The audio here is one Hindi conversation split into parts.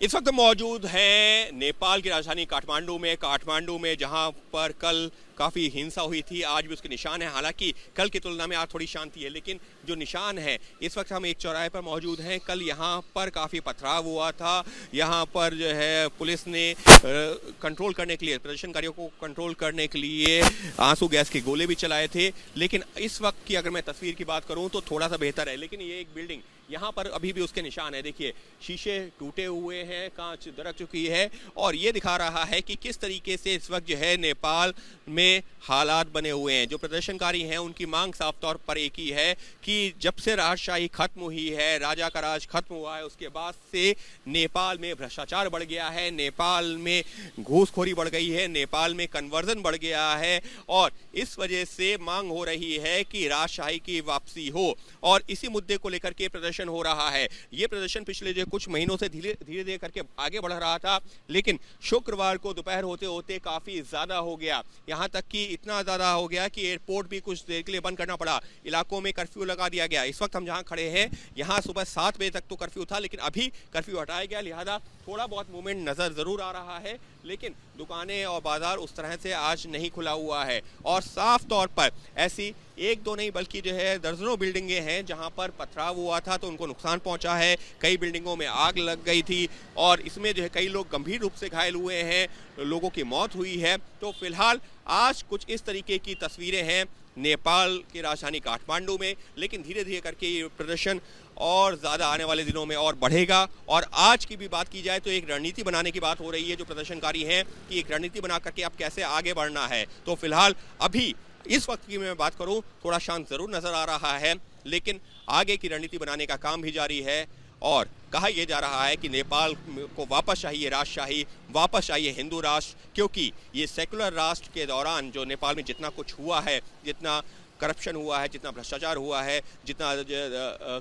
इस वक्त मौजूद हैं नेपाल की राजधानी काठमांडू में जहां पर कल काफ़ी हिंसा हुई थी। आज भी उसके निशान हैं। हालांकि कल की तुलना में आज थोड़ी शांति है, लेकिन जो निशान है, इस वक्त हम एक चौराहे पर मौजूद हैं। कल यहां पर काफ़ी पथराव हुआ था। यहां पर जो है पुलिस ने कंट्रोल करने के लिए, प्रदर्शनकारियों को कंट्रोल करने के लिए आंसू गैस के गोले भी चलाए थे। लेकिन इस वक्त की अगर मैं तस्वीर की बात करूँ तो थोड़ा सा बेहतर है। लेकिन ये एक बिल्डिंग, यहाँ पर अभी भी उसके निशान है। देखिए, शीशे टूटे हुए हैं, कांच दरक चुकी है, और ये दिखा रहा है कि किस तरीके से इस वक्त जो है नेपाल में हालात बने हुए हैं। जो प्रदर्शनकारी हैं उनकी मांग साफ तौर पर एक ही है कि जब से राजशाही खत्म हुई है, राजा का राज खत्म हुआ है, उसके बाद से नेपाल में भ्रष्टाचार बढ़ गया है, नेपाल में घूसखोरी बढ़ गई है, नेपाल में कन्वर्जन बढ़ गया है, और इस वजह से मांग हो रही है कि राजशाही की वापसी हो। और इसी मुद्दे को लेकर के प्रदर्शन हो रहा है। ये प्रदर्शन पिछले जो कुछ महीनों से धीरे धीरे करके आगे बढ़ रहा था, लेकिन शुक्रवार को दोपहर होते होते काफी ज्यादा हो गया। यहां तक कि इतना ज्यादा हो गया कि एयरपोर्ट भी कुछ देर के लिए बंद करना पड़ा। इलाकों में कर्फ्यू लगा दिया गया। इस वक्त हम जहां खड़े हैं, यहां सुबह 7 बजे तक तो कर्फ्यू था, लेकिन अभी कर्फ्यू हटाया गया, लिहाजा थोड़ा बहुत मूवमेंट नजर जरूर आ रहा है। लेकिन दुकानें और बाजार उस तरह से आज नहीं खुला हुआ है। और साफ तौर पर ऐसी एक दो नहीं बल्कि जो है दर्जनों बिल्डिंगें हैं जहां पर पथराव हुआ था तो उनको नुकसान पहुंचा है। कई बिल्डिंगों में आग लग गई थी, और इसमें जो है कई लोग गंभीर रूप से घायल हुए हैं, लोगों की मौत हुई है। तो फिलहाल आज कुछ इस तरीके की तस्वीरें हैं नेपाल की राजधानी काठमांडू में। लेकिन धीरे धीरे करके ये प्रदर्शन और ज़्यादा आने वाले दिनों में और बढ़ेगा। और आज की भी बात की जाए तो एक रणनीति बनाने की बात हो रही है जो प्रदर्शनकारी हैं कि एक रणनीति बना करके अब कैसे आगे बढ़ना है। तो फिलहाल अभी इस वक्त की मैं बात करूं, थोड़ा शांत जरूर नजर आ रहा है, लेकिन आगे की रणनीति बनाने का काम भी जारी है। और कहा यह जा रहा है कि नेपाल को वापस चाहिए राजशाही, वापस चाहिए हिंदू राष्ट्र, क्योंकि ये सेकुलर राष्ट्र के दौरान जो नेपाल में जितना कुछ हुआ है, जितना करप्शन हुआ है, जितना भ्रष्टाचार हुआ है, जितना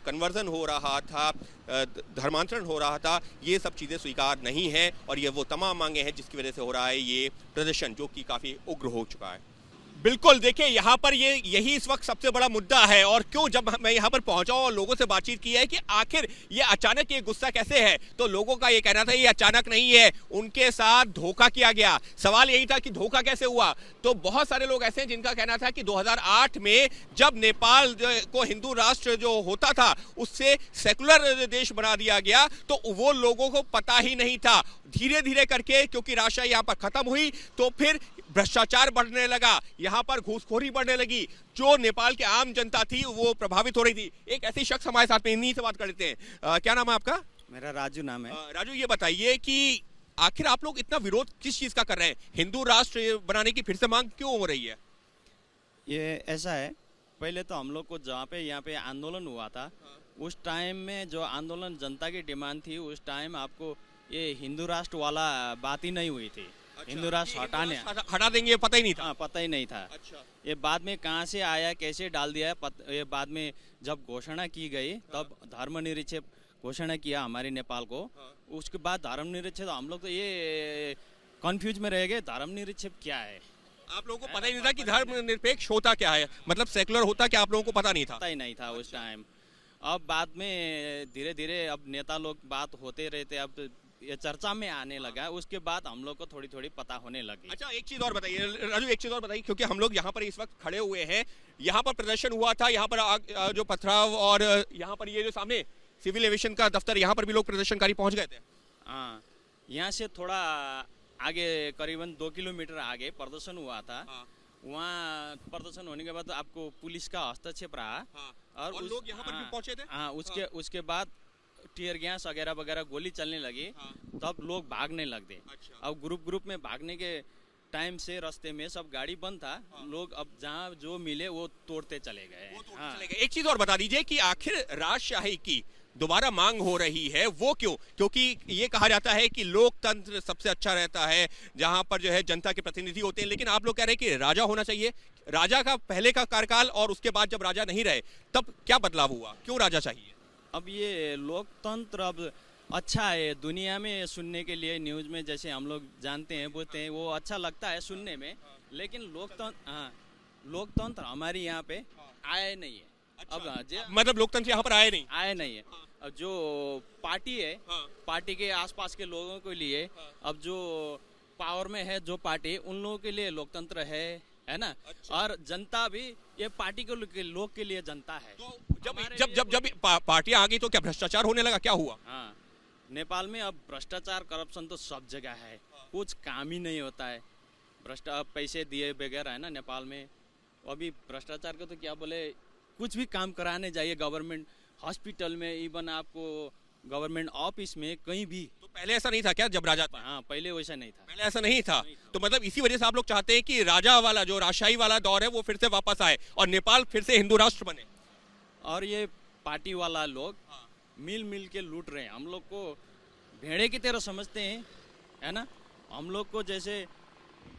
कन्वर्जन हो रहा था, धर्मांतरण हो रहा था, ये सब चीज़ें स्वीकार नहीं हैं। और ये वो तमाम मांगे हैं जिसकी वजह से हो रहा है ये प्रदर्शन, जो कि काफ़ी उग्र हो चुका है। बिल्कुल, देखिए यहाँ पर यही इस वक्त सबसे बड़ा मुद्दा है। और क्यों, जब मैं यहाँ पर पहुंचा और लोगों से बातचीत की है कि आखिर ये अचानक ये गुस्सा कैसे है, तो लोगों का ये कहना था ये अचानक नहीं है, उनके साथ धोखा किया गया। सवाल यही था कि धोखा कैसे हुआ। तो बहुत सारे लोग ऐसे हैं जिनका कहना था कि 2008 में जब नेपाल को हिंदू राष्ट्र जो होता था उससे सेकुलर देश बना दिया गया, तो वो लोगों को पता ही नहीं था। धीरे धीरे करके क्योंकि राजशाही यहाँ पर खत्म हुई तो फिर भ्रष्टाचार बढ़ने लगा, यहाँ पर घूसखोरी बढ़ने लगी, जो नेपाल की आम जनता थी वो प्रभावित हो रही थी। एक ऐसे शख्स हमारे साथ में, इन्हीं से बात कर लेते हैं। क्या नाम है आपका? मेरा राजू नाम है। राजू, ये बताइए कि आखिर आप लोग इतना विरोध किस चीज का कर रहे हैं? हिंदू राष्ट्र बनाने की फिर से मांग क्यों हो रही है? ये ऐसा है, पहले तो हम लोग को जहाँ पे यहाँ पे आंदोलन हुआ था, उस टाइम में जो आंदोलन जनता की डिमांड थी, उस टाइम आपको ये हिंदू राष्ट्र वाला बात ही नहीं हुई थी। अच्छा, हिंदू राष्ट्र हटा देंगे, ये पता ही नहीं था। हाँ, पता ही नहीं था। अच्छा, ये बाद में कहाँ से आया, कैसे डाल दिया है, ये बाद में जब घोषणा की गई तब धर्मनिरपेक्ष घोषणा किया हमारे नेपाल को। उसके बाद धर्मनिरपेक्ष, तो हम लोग तो ये कंफ्यूज में रह गए, धर्मनिरपेक्ष क्या है। आप लोगों को पता ही नहीं था कि धर्मनिरपेक्ष होता क्या है, मतलब सेकुलर होता क्या, आप लोगों को पता नहीं था? पता ही नहीं था उस टाइम। अब बाद में धीरे धीरे अब नेता लोग बात होते रहते, अब ये चर्चा में आने लगा, उसके बाद हम लोग को थोड़ी थोड़ी पता होने लगी। अच्छा, एक चीज और बताइए राजू, एक चीज और बताइए, क्योंकि हम लोग यहाँ पर इस वक्त खड़े हुए हैं, यहाँ पर प्रदर्शन हुआ था, यहाँ पर जो पथराव, और यहाँ पर ये जो सामने सिविल एविएशन का दफ्तर, यहाँ पर भी लोग प्रदर्शनकारी पहुंच गए थे। हाँ, यहाँ से थोड़ा आगे करीबन 2 किलोमीटर आगे प्रदर्शन हुआ था। वहाँ प्रदर्शन होने के बाद आपको पुलिस का हस्तक्षेप रहा। और लोग यहाँ पर भी पहुंचे थे। हाँ, उसके बाद टीयर गैस वगैरह वगैरह गोली चलने लगी। तब लोग भागने लग गए। अच्छा। अब ग्रुप में भागने के टाइम से रास्ते में सब गाड़ी बंद था। लोग अब जहाँ जो मिले वो तोड़ते चले गए। एक चीज और बता दीजिए कि आखिर राजशाही की दोबारा मांग हो रही है वो क्यों? क्योंकि ये कहा जाता है कि लोकतंत्र सबसे अच्छा रहता है जहां पर जो है जनता के प्रतिनिधि होते हैं, लेकिन आप लोग कह रहे हैं कि राजा होना चाहिए। राजा का पहले का कार्यकाल और उसके बाद जब राजा नहीं रहे तब क्या बदलाव हुआ, क्यों राजा चाहिए? अब ये लोकतंत्र अब अच्छा है, दुनिया में सुनने के लिए न्यूज में जैसे हम लोग जानते हैं बोलते हैं, वो अच्छा लगता है सुनने में, लेकिन लोकतंत्र हमारे यहाँ पे आया नहीं है। अच्छा, अब मतलब लोकतंत्र यहाँ पर आया नहीं है। जो पार्टी है, हाँ। पार्टी के आसपास के लोगों के लिए, अब जो पावर में है जो पार्टी, उन लोगों के लिए लोकतंत्र है ना। अच्छा। और जनता भी ये पार्टी के लोग के लिए जनता है। तो जब पार्टियां आ गई तो क्या भ्रष्टाचार होने लगा, क्या हुआ? हाँ, नेपाल में अब भ्रष्टाचार करप्शन तो सब जगह है, कुछ काम ही नहीं होता है। पैसे दिए बगैर है ना नेपाल में। अभी भ्रष्टाचार का तो क्या बोले, कुछ भी काम कराने जाइए गवर्नमेंट हॉस्पिटल में, इवन आपको गवर्नमेंट ऑफिस में, कहीं भी। तो पहले ऐसा नहीं था क्या जब राजा था? हाँ, पहले वैसा नहीं था। पहले ऐसा नहीं था। तो मतलब इसी वजह से आप लोग चाहते हैं कि राजा वाला जो राजशाही वाला दौर है वो फिर से वापस आए और नेपाल फिर से हिंदू राष्ट्र बने। और ये पार्टी वाला लोग मिल के लूट रहे हैं हम लोग को, भेड़े की तरह समझते हैं, है ना। हम लोग को जैसे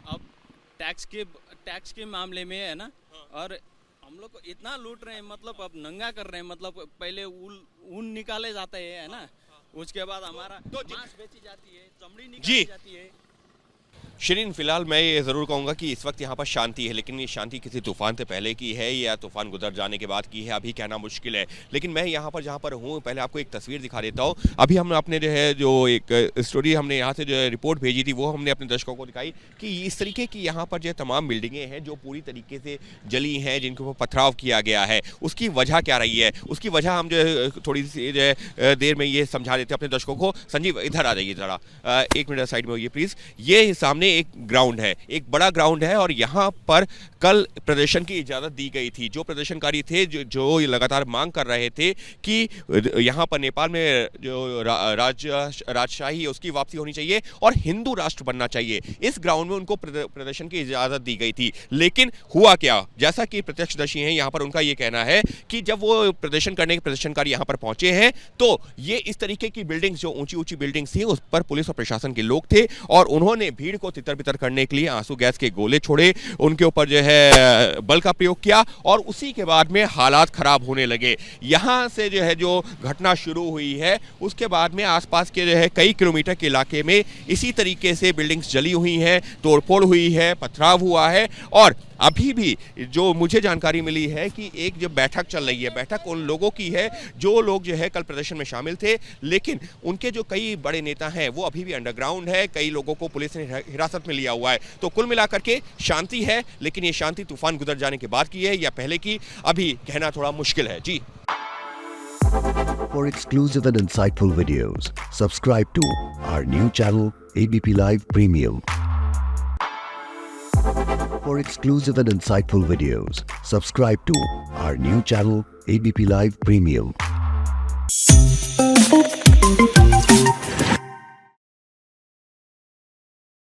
अब टैक्स के मामले में है ना, और हम लोग को इतना लूट रहे हैं, मतलब अब नंगा कर रहे हैं। मतलब पहले ऊन निकाले जाते हैं, है ना, उसके बाद हमारा मांस बेची जाती है, चमड़ी निकाली जाती है। शिरीन, फिलहाल मैं ये ज़रूर कहूँगा कि इस वक्त यहाँ पर शांति है, लेकिन ये शांति किसी तूफान से पहले की है या तूफान गुजर जाने के बाद की है, अभी कहना मुश्किल है। लेकिन मैं यहाँ पर जहाँ पर हूँ, पहले आपको एक तस्वीर दिखा देता हूँ। अभी हम अपने जो है जो एक स्टोरी हमने यहाँ से जो है रिपोर्ट भेजी थी, वो हमने अपने दर्शकों को दिखाई कि इस तरीके की यहाँ पर जो तमाम बिल्डिंगें हैं जो पूरी तरीके से जली हैं, जिनके ऊपर पथराव किया गया है। उसकी वजह क्या रही है, उसकी वजह हम जो है थोड़ी सी जो है देर में ये समझा देते हैं अपने दर्शकों को। संजीव, इधर आ जाइए ज़रा, 1 मिनट साइड में होइए प्लीज़। ये सामने एक ग्राउंड है, एक बड़ा ग्राउंड है, और यहाँ पर कल प्रदर्शन की इजाज़त दी गई थी। जो प्रदर्शनकारी थे जो लगातार मांग कर रहे थे कि यहाँ पर नेपाल में जो राजशाही है उसकी वापसी होनी चाहिए और हिंदू राष्ट्र बनना चाहिए, इस ग्राउंड में उनको प्रदर्शन की इजाज़त दी गई थी। लेकिन हुआ क्या, जैसा कि प्रत्यक्षदर्शी हैं यहाँ पर, उनका ये कहना है कि जब वो प्रदर्शन करने के प्रदर्शनकारी यहाँ पर पहुंचे हैं तो ये इस तरीके की बिल्डिंग्स, जो ऊंची ऊंची बिल्डिंग्स थी, उस पर पुलिस और प्रशासन के लोग थे और उन्होंने भीड़ को तितर बितर करने के लिए आंसू गैस के गोले छोड़े, उनके ऊपर जो है बल का प्रयोग किया और उसी के बाद में हालात खराब होने लगे। यहाँ से जो है जो घटना शुरू हुई है, उसके बाद में आसपास के जो है कई किलोमीटर के इलाके में इसी तरीके से बिल्डिंग्स जली हुई हैं, तोड़फोड़ हुई है, पथराव हुआ है। और अभी भी जो मुझे जानकारी मिली है कि एक जो बैठक चल रही है, बैठक उन लोगों की है जो लोग जो है कल प्रदर्शन में शामिल थे, लेकिन उनके जो कई बड़े नेता हैं वो अभी भी अंडरग्राउंड है, कई लोगों को पुलिस ने हिरासत में लिया हुआ है। तो कुल मिलाकर के शांति है, लेकिन ये शांति तूफान गुजर जाने के बाद की है या पहले की, अभी कहना थोड़ा मुश्किल है। जी, For exclusive and insightful videos, subscribe to our new channel ABP Live Premium. For exclusive and insightful videos, subscribe to our new channel ABP Live Premium.